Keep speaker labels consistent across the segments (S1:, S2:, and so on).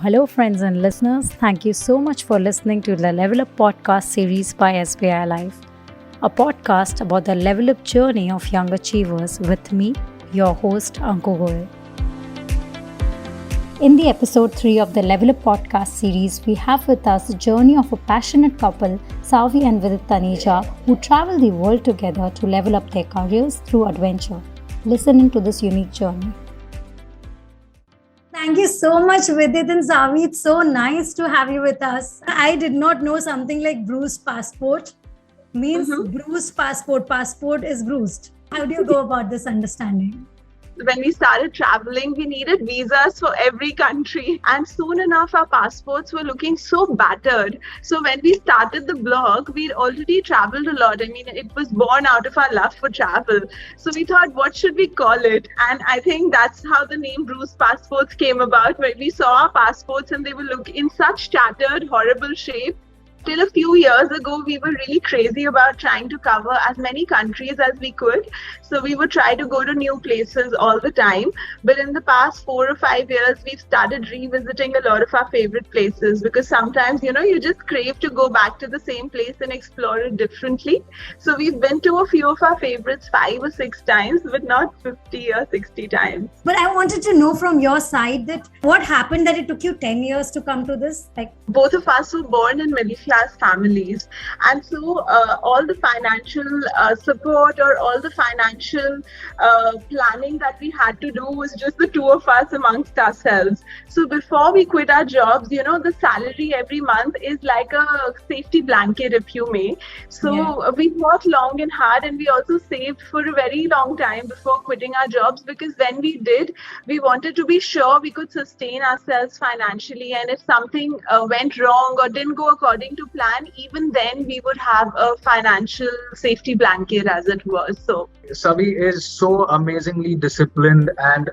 S1: Hello, friends and listeners. Thank you so much for listening to the Level Up podcast series by SBI Life, a podcast about the level up journey of young achievers with me, your host, Anku Goel. In the episode 3 of the Level Up podcast series, we have with us the journey of a passionate couple, Savi and Vidit Taneja, who travel the world together to level up their careers through adventure. Listen into this unique journey. Thank you so much, Vidit and Savi. It's so nice to have you with us. I did not know something like bruised passport means bruised passport. Passport is bruised. How do you go about this understanding?
S2: When we started traveling, we needed visas for every country, and soon enough our passports were looking so battered. So when we started the blog, we'd already traveled a lot. I mean, it was born out of our love for travel. So we thought, what should we call it? And I think that's how the name Bruised Passports came about, where we saw our passports and they would look in such tattered, horrible shape. Till a few years ago, we were really crazy about trying to cover as many countries as we could. So we would try to go to new places all the time. But in the past 4 or 5 years, we've started revisiting a lot of our favorite places, because sometimes, you just crave to go back to the same place and explore it differently. So we've been to a few of our favorites 5 or 6 times, but not 50 or 60 times.
S1: But I wanted to know from your side that what happened that it took you 10 years to come to this?
S2: Both of us were born in middle class families, and so all the financial support or all the financial planning that we had to do was just the two of us amongst ourselves. So before we quit our jobs, the salary every month is like a safety blanket, if you may. So we worked long and hard, and we also saved for a very long time before quitting our jobs, because when we did, we wanted to be sure we could sustain ourselves financially, and if something went wrong or didn't go according to plan, even then we would have a financial safety blanket, as it was. So
S3: Savi is so amazingly disciplined, and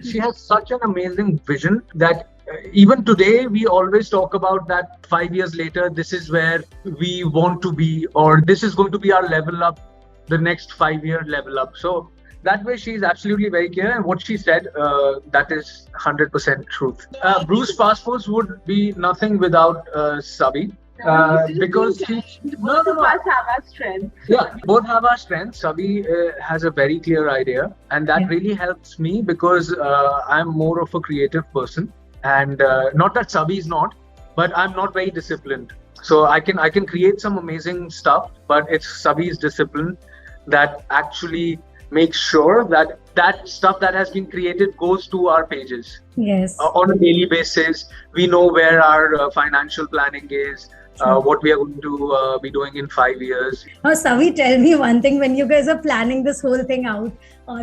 S3: she has such an amazing vision that even today we always talk about that 5 years later, this is where we want to be, or this is going to be our level up, the next 5-year level up. So that way she's absolutely very clear, and what she said, that is 100% truth. Bruce Passports would be nothing without Savi. Because
S2: both of us have our strengths.
S3: Yeah, both have our strengths. Savi has a very clear idea, and that really helps me, because I'm more of a creative person, and not that Savi is not, but I'm not very disciplined. So I can create some amazing stuff, but it's Savi's discipline that actually makes sure that stuff that has been created goes to our pages.
S1: Yes.
S3: On a daily basis, we know where our financial planning is. What we are going to be doing in 5 years.
S1: Oh, Savi, tell me one thing. When you guys are planning this whole thing out,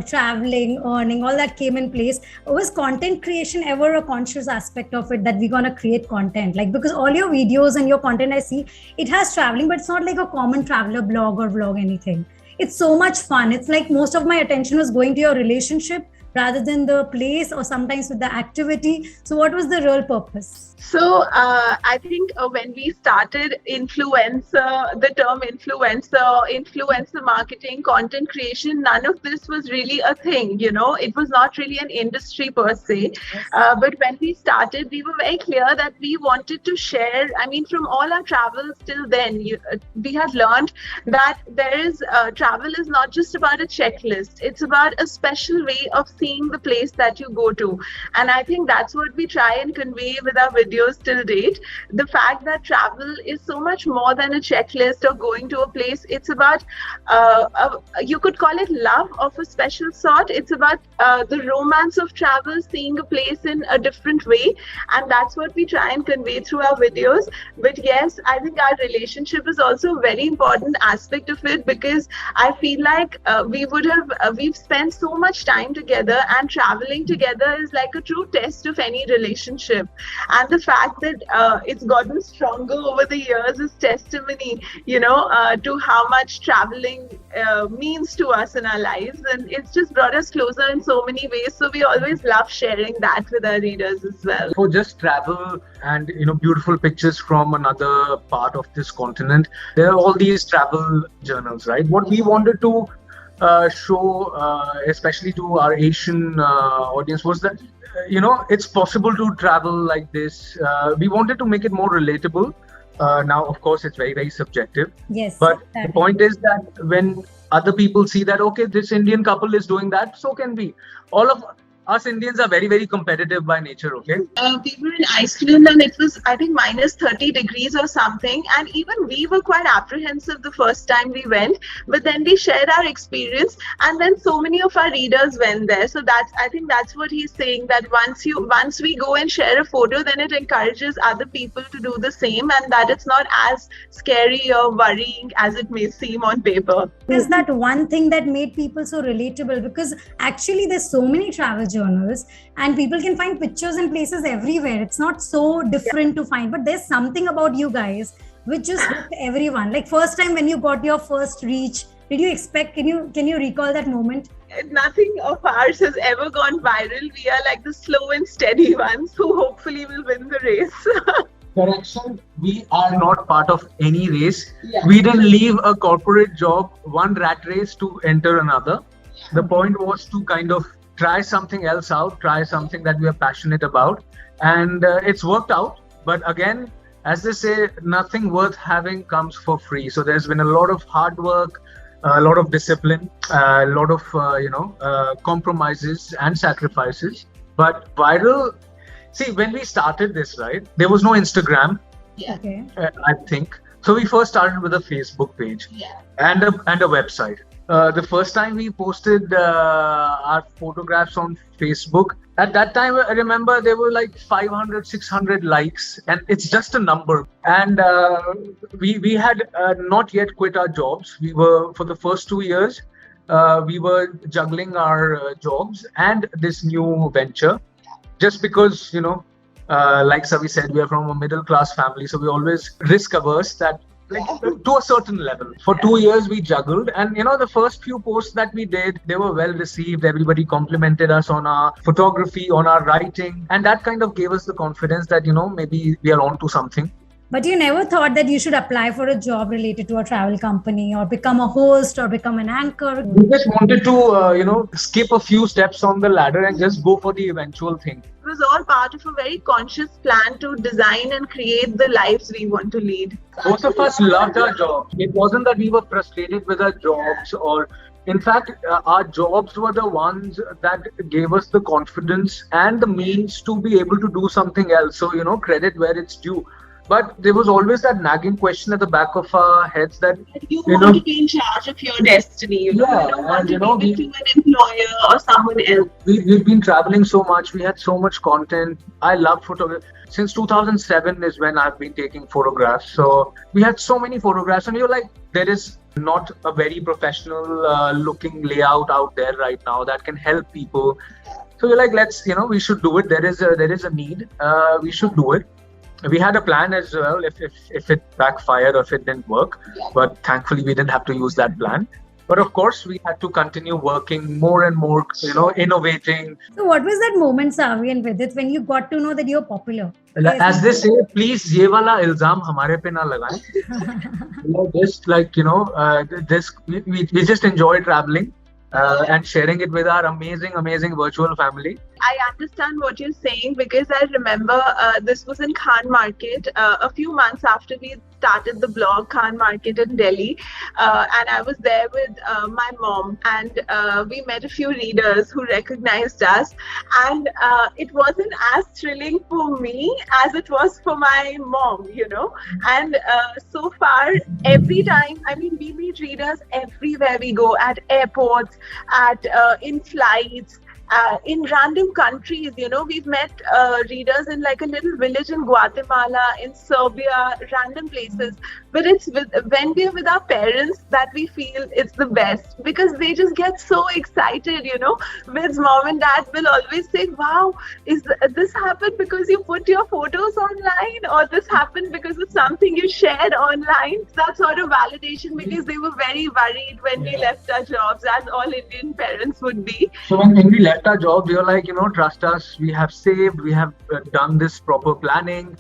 S1: traveling, earning, all that came in place, was content creation ever a conscious aspect of it, that we're going to create content? Because all your videos and your content I see, it has traveling, but it's not like a common traveler blog or vlog, anything. It's so much fun. It's like most of my attention was going to your relationship rather than the place, or sometimes with the activity. So what was the real purpose?
S2: So I think when we started the term influencer marketing, content creation, none of this was really a thing, it was not really an industry per se. But when we started, we were very clear that we wanted to share, from all our travels till then, we had learned that travel is not just about a checklist, it's about a special way of seeing the place that you go to. And I think that's what we try and convey with our videos till date. The fact that travel is so much more than a checklist or going to a place. It's about, you could call it love of a special sort. It's about the romance of travel, seeing a place in a different way. And that's what we try and convey through our videos. But yes, I think our relationship is also a very important aspect of it, because I feel like we've spent so much time together, and traveling together is like a true test of any relationship. And the fact that it's gotten stronger over the years is testimony, to how much traveling means to us in our lives. And it's just brought us closer in so many ways. So we always love sharing that with our readers as well.
S3: For just travel and, beautiful pictures from another part of this continent, there are all these travel journals, right? What we wanted to show, especially to our Asian audience, was that it's possible to travel like this. We wanted to make it more relatable. Now, of course, it's very, very subjective.
S1: Yes.
S3: But
S1: exactly.
S3: the point is that when other people see that, okay, this Indian couple is doing that, so can we. All of us Indians are very, very competitive by nature, okay?
S2: We were in Iceland and it was, I think, minus 30 degrees or something. And even we were quite apprehensive the first time we went. But then we shared our experience, and then so many of our readers went there. So I think that's what he's saying, that once we go and share a photo, then it encourages other people to do the same, and that it's not as scary or worrying as it may seem on paper.
S1: Is that one thing that made people so relatable? Because actually there's so many travel journals and people can find pictures and places everywhere. It's not so different to find, but there's something about you guys which just hooked everyone. Like first time when you got your first reach, did you expect, can you recall that moment?
S2: Nothing of ours has ever gone viral. We are like the slow and steady ones who hopefully will win the race.
S3: Correction, we are not part of any race.
S2: Yeah.
S3: We didn't leave a corporate job, one rat race to enter another. The point was to kind of try something else out, try something that we are passionate about. And it's worked out. But again, as they say, nothing worth having comes for free. So there's been a lot of hard work, a lot of discipline, a lot of, compromises and sacrifices. But viral, see, when we started this, right, there was no Instagram,
S1: Okay.
S3: I think. So we first started with a Facebook page and a website. The first time we posted our photographs on Facebook, at that time, I remember there were like 500, 600 likes, and it's just a number. And we had not yet quit our jobs. We were, for the first 2 years, we were juggling our jobs and this new venture. Just because, like Savi said, we are from a middle class family, so we always risk averse that, to a certain level. For 2 years, we juggled, and the first few posts that we did, they were well received. Everybody complimented us on our photography, on our writing, and that kind of gave us the confidence that, maybe we are on to something.
S1: But you never thought that you should apply for a job related to a travel company or become a host or become an anchor?
S3: We just wanted to, skip a few steps on the ladder and just go for the eventual thing.
S2: It was all part of a very conscious plan to design and create the lives we want to lead.
S3: Both of us loved our jobs. It wasn't that we were frustrated with our jobs, or in fact, our jobs were the ones that gave us the confidence and the means to be able to do something else. So, credit where it's due. But there was always that nagging question at the back of our heads that
S2: you want to be in charge of your destiny. You don't want to give it to an employer or someone else.
S3: We've been traveling so much. We had so much content. I love photography. Since 2007 is when I've been taking photographs. So we had so many photographs, and you're like, there is not a very professional looking layout out there right now that can help people. So we're like, let's, we should do it. There is a need. We should do it. We had a plan as well if it backfired or if it didn't work, but thankfully we didn't have to use that plan. But of course, we had to continue working more and more, innovating.
S1: So what was that moment, Savi and Vidit, when you got to know that you're popular?
S3: As they say, please, ye wala ilzam hamare pe na lagaye. Just like, we just enjoy traveling. And sharing it with our amazing virtual family.
S2: I understand what you're saying, because I remember this was in Khan Market a few months after we started the blog Khan Market in Delhi, and I was there with my mom, and we met a few readers who recognized us, and it wasn't as thrilling for me as it was for my mom, and so far every time, we meet readers everywhere we go, at airports, in flights, in random countries. We've met readers in like a little village in Guatemala, in Serbia, random places. But it's when we're with our parents that we feel it's the best, because they just get so excited. With mom and dad will always say, wow, is this happened because you put your photos online, or this happened because of something you shared online? That sort of validation, because they were very worried when we left our jobs, as all Indian parents would be.
S3: So when we left our jobs, we were like, trust us, we have saved, we have done this proper planning.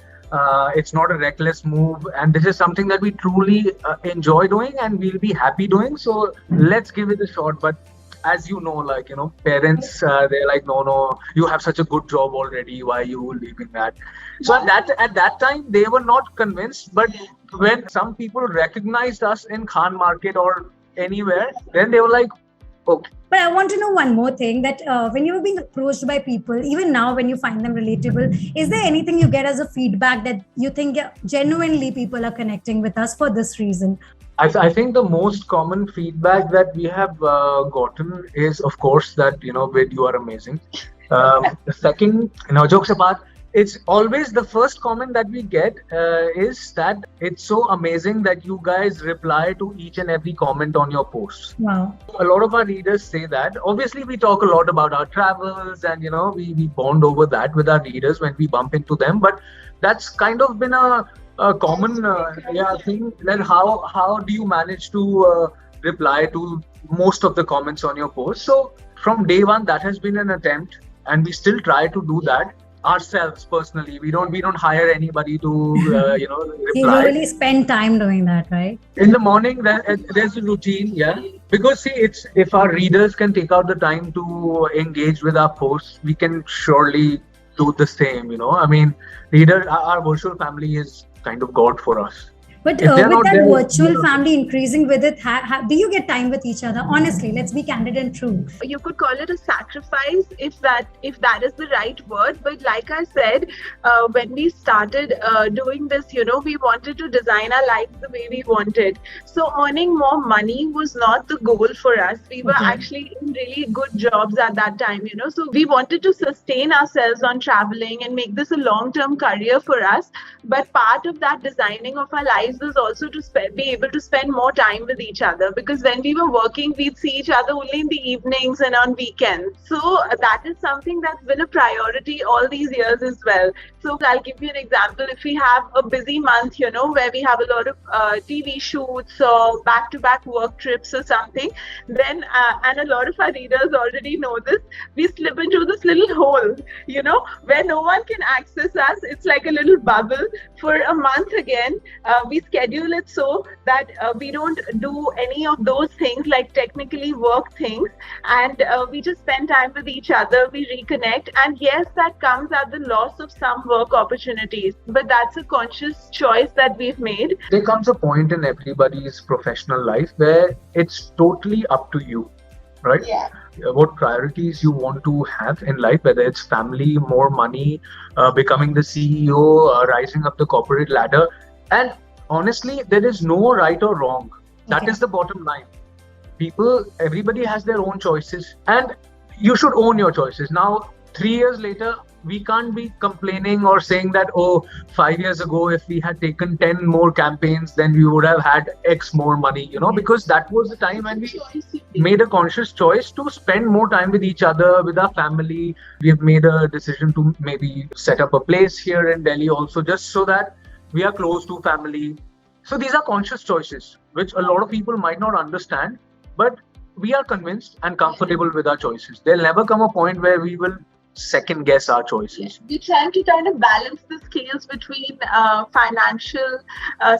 S3: It's not a reckless move, and this is something that we truly enjoy doing and we'll be happy doing. So let's give it a shot. But as you know, like, parents, they're like, no, you have such a good job already. Why are you leaving that? So at that time, they were not convinced. But when some people recognized us in Khan Market or anywhere, then they were like, okay.
S1: But I want to know one more thing, that when you're being approached by people, even now when you find them relatable, is there anything you get as a feedback that you think genuinely people are connecting with us for this reason?
S3: I think the most common feedback that we have gotten is, of course, that, Ved, you are amazing. The second, jokes apart, it's always the first comment that we get is that it's so amazing that you guys reply to each and every comment on your posts.
S1: Wow.
S3: A lot of our readers say that. Obviously, we talk a lot about our travels and, we bond over that with our readers when we bump into them. But that's kind of been a common thing. Then how do you manage to reply to most of the comments on your post? So from day one, that has been an attempt, and we still try to do that ourselves personally. We don't hire anybody to reply.
S1: You really spend time doing that, right?
S3: In the morning, there's a routine, because see, it's if our readers can take out the time to engage with our posts, we can surely do the same. I mean, our virtual family is kind of God for us.
S1: But with that virtual family increasing with it, do you get time with each other? Honestly, let's be candid and true.
S2: You could call it a sacrifice if that is the right word. But like I said, when we started doing this, we wanted to design our lives the way we wanted. So earning more money was not the goal for us. We were actually in really good jobs at that time, So we wanted to sustain ourselves on traveling and make this a long-term career for us. But part of that designing of our lives was also to be able to spend more time with each other, because when we were working, we'd see each other only in the evenings and on weekends. So that is something that's been a priority all these years as well. So I'll give you an example. If we have a busy month, where we have a lot of TV shoots or back-to-back work trips or something, then, and a lot of our readers already know this, we slip into this little hole, where no one can access us. It's like a little bubble. For a month again, we schedule it so that we don't do any of those things, like technically work things, and we just spend time with each other, we reconnect, and yes, that comes at the loss of some work opportunities, but that's a conscious choice that we've made.
S3: There comes a point in everybody's professional life where it's totally up to you, right?
S2: Yeah.
S3: What priorities you want to have in life, whether it's family, more money, becoming the CEO, rising up the corporate ladder. And honestly, there is no right or wrong. That is the bottom line. Everybody has their own choices, and you should own your choices. Now, 3 years later, we can't be complaining or saying that, 5 years ago, if we had taken 10 more campaigns, then we would have had X more money, because that was the time when we made a conscious choice to spend more time with each other, with our family. We've made a decision to maybe set up a place here in Delhi also, just so that we are close to family. So these are conscious choices, which a lot of people might not understand, but we are convinced and comfortable with our choices. There'll never come a point where we will second guess our choices.
S2: We're trying to kind of balance the scales between financial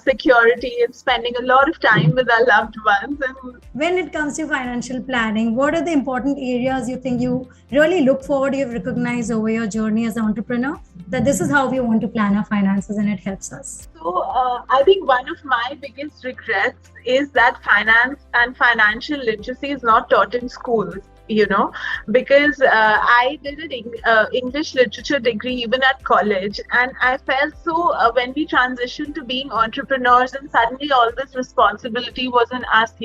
S2: security and spending a lot of time with our loved ones. And
S1: when it comes to financial planning, what are the important areas you think you really look forward, you've recognized over your journey as an entrepreneur, that this is how we want to plan our finances and it helps us?
S2: So I think one of my biggest regrets is that finance and financial literacy is not taught in schools. Because I did an English literature degree even at college, and I felt so when we transitioned to being entrepreneurs and suddenly all this responsibility was on us,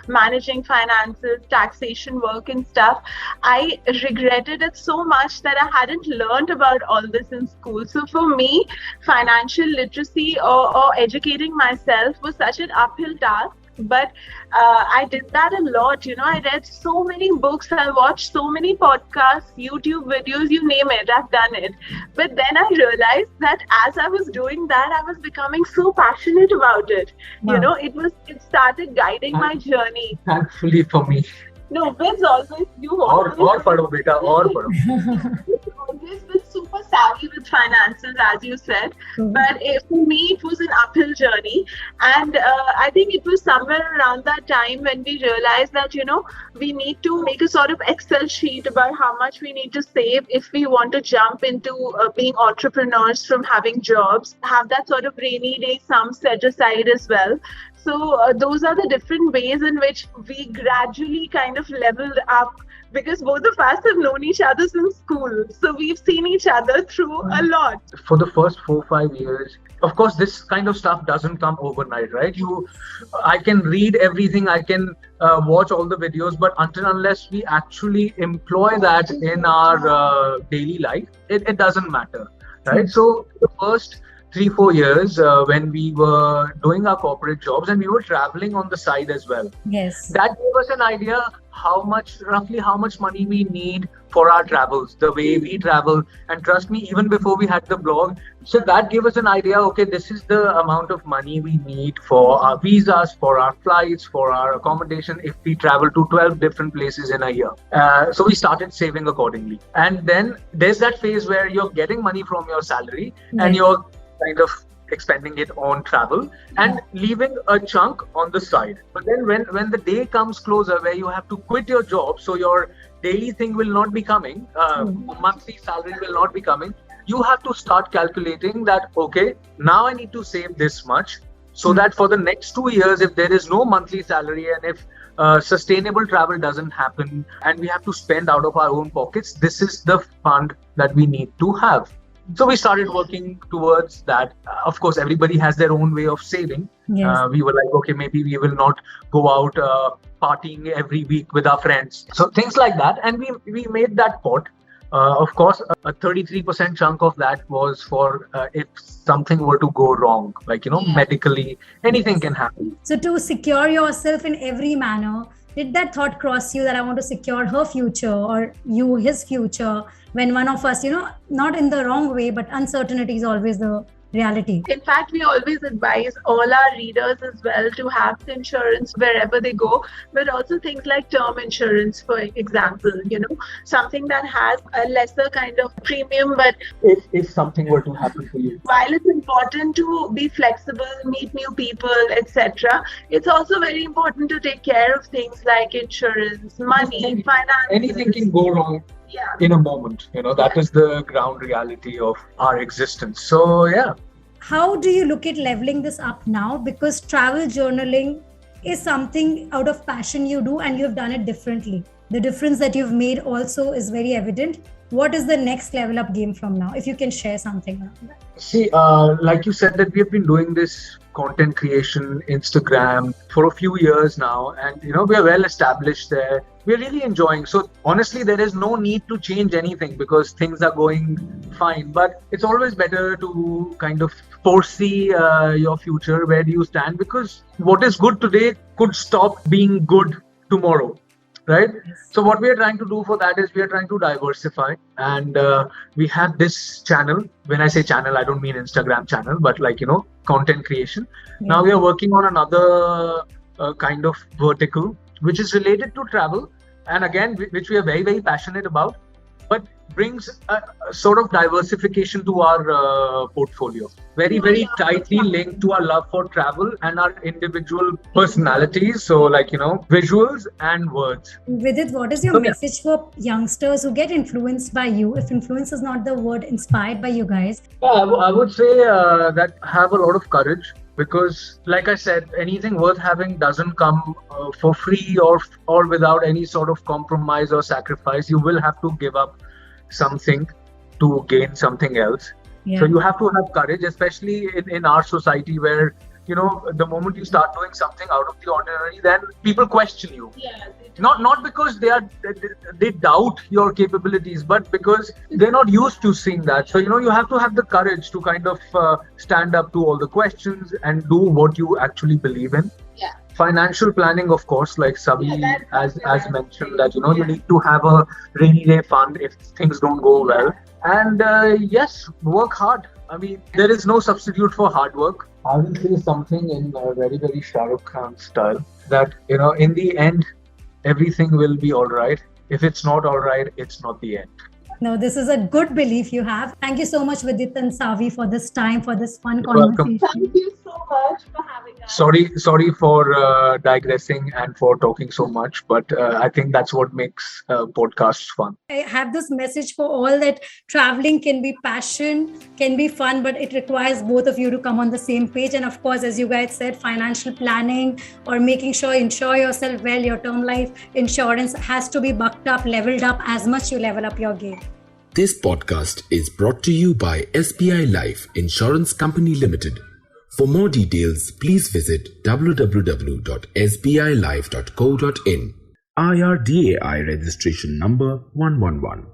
S2: managing finances, taxation work and stuff, I regretted it so much that I hadn't learned about all this in school. So for me, financial literacy or educating myself was such an uphill task. But I did that a lot, I read so many books, I watched so many podcasts, YouTube videos, you name it, I've done it. But then I realized that as I was doing that, I was becoming so passionate about it.
S1: Wow.
S2: It started guiding my journey.
S3: Thankfully for me.
S2: No, Vin's always,
S3: Or pado beta, or pado.
S2: You've always been super savvy with finances, as you said. But for me, it was an uphill journey. And I think it was somewhere around that time when we realized that, we need to make a sort of Excel sheet about how much we need to save if we want to jump into being entrepreneurs from having jobs, have that sort of rainy day sum set aside as well. So those are the different ways in which we gradually kind of leveled up, because both of us have known each other since school. So we've seen each other through a lot.
S3: For the first 4-5 years, of course, this kind of stuff doesn't come overnight, right? I can read everything, I can watch all the videos, but unless we actually employ that in our daily life, it doesn't matter, right? So the first 3-4 years when we were doing our corporate jobs and we were traveling on the side as well.
S1: Yes.
S3: That gave us an idea roughly how much money we need for our travels, the way we travel. And trust me, even before we had the blog, so that gave us an idea, okay, this is the amount of money we need for our visas, for our flights, for our accommodation if we travel to 12 different places in a year. So we started saving accordingly. And then there's that phase where you're getting money from your salary and you're kind of expending it on travel and leaving a chunk on the side. But then when the day comes closer where you have to quit your job, so your daily thing will not be coming, monthly salary will not be coming, you have to start calculating that, okay, now I need to save this much so that for the next 2 years, if there is no monthly salary and if sustainable travel doesn't happen and we have to spend out of our own pockets, this is the fund that we need to have. So we started working towards that. Of course, everybody has their own way of saving.
S1: Yes.
S3: We were like, okay, maybe we will not go out partying every week with our friends. So things like that. And we made that pot. Of course, a 33% chunk of that was for if something were to go wrong, like, medically, anything can happen.
S1: So to secure yourself in every manner, did that thought cross you that I want to secure her future or his future, when one of us, not in the wrong way, but uncertainty is always the reality?
S2: In fact, we always advise all our readers as well to have insurance wherever they go, but also things like term insurance, for example, something that has a lesser kind of premium, but
S3: if something were to happen to you,
S2: while it's important to be flexible, meet new people, etc., it's also very important to take care of things like insurance, money, finance.
S3: Anything can go wrong. In a moment, that is the ground reality of our existence. So
S1: how do you look at leveling this up now? Because travel journaling is something out of passion you do, and you've done it differently. The difference that you've made also is very evident. What is the next level up game from now? If you can share something around that.
S3: See, like you said, that we have been doing this content creation, Instagram for a few years now, and we are well established there. We're really enjoying. So honestly, there is no need to change anything because things are going fine. But it's always better to kind of foresee your future. Where do you stand? Because what is good today could stop being good tomorrow. Right? So what we are trying to do for that is we are trying to diversify, and we have this channel. When I say channel, I don't mean Instagram channel, but content creation. Now we are working on another kind of vertical, which is related to travel, and again, which we are very, very passionate about, but brings a sort of diversification to our portfolio. Very, very tightly linked to our love for travel and our individual personalities. So visuals and words.
S1: Vidit, what is your message for youngsters who get influenced by you? If influence is not the word, inspired by you guys.
S3: I would say that have a lot of courage. Because, like I said, anything worth having doesn't come for free or without any sort of compromise or sacrifice. You will have to give up something to gain something else. So you have to have courage, especially in our society where, the moment you start doing something out of the ordinary, then people question you. Not because they doubt your capabilities, but because they're not used to seeing that. So, you have to have the courage to kind of stand up to all the questions and do what you actually believe in. Financial planning, of course, like Sabi as mentioned, that you need to have a rainy day fund if things don't go well. And yes, work hard. I mean, there is no substitute for hard work. I will say something in a very, very Shah Rukh Khan style that, in the end, everything will be all right. If it's not all right, it's not the end.
S1: No, this is a good belief you have. Thank you so much, Vidit and Savi, for this time, for this fun
S3: Welcome.
S1: conversation.
S2: Thank you so much for having us.
S3: Sorry for digressing and for talking so much, but I think that's what makes podcasts fun.
S1: I have this message for all that traveling can be passion, can be fun, but it requires both of you to come on the same page. And of course, as you guys said, financial planning or making sure insure yourself well, your term life insurance has to be bucked up, leveled up as much you level up your game.
S4: This podcast is brought to you by SBI Life Insurance Company Limited. For more details, please visit www.sbilife.co.in. IRDAI registration number 111.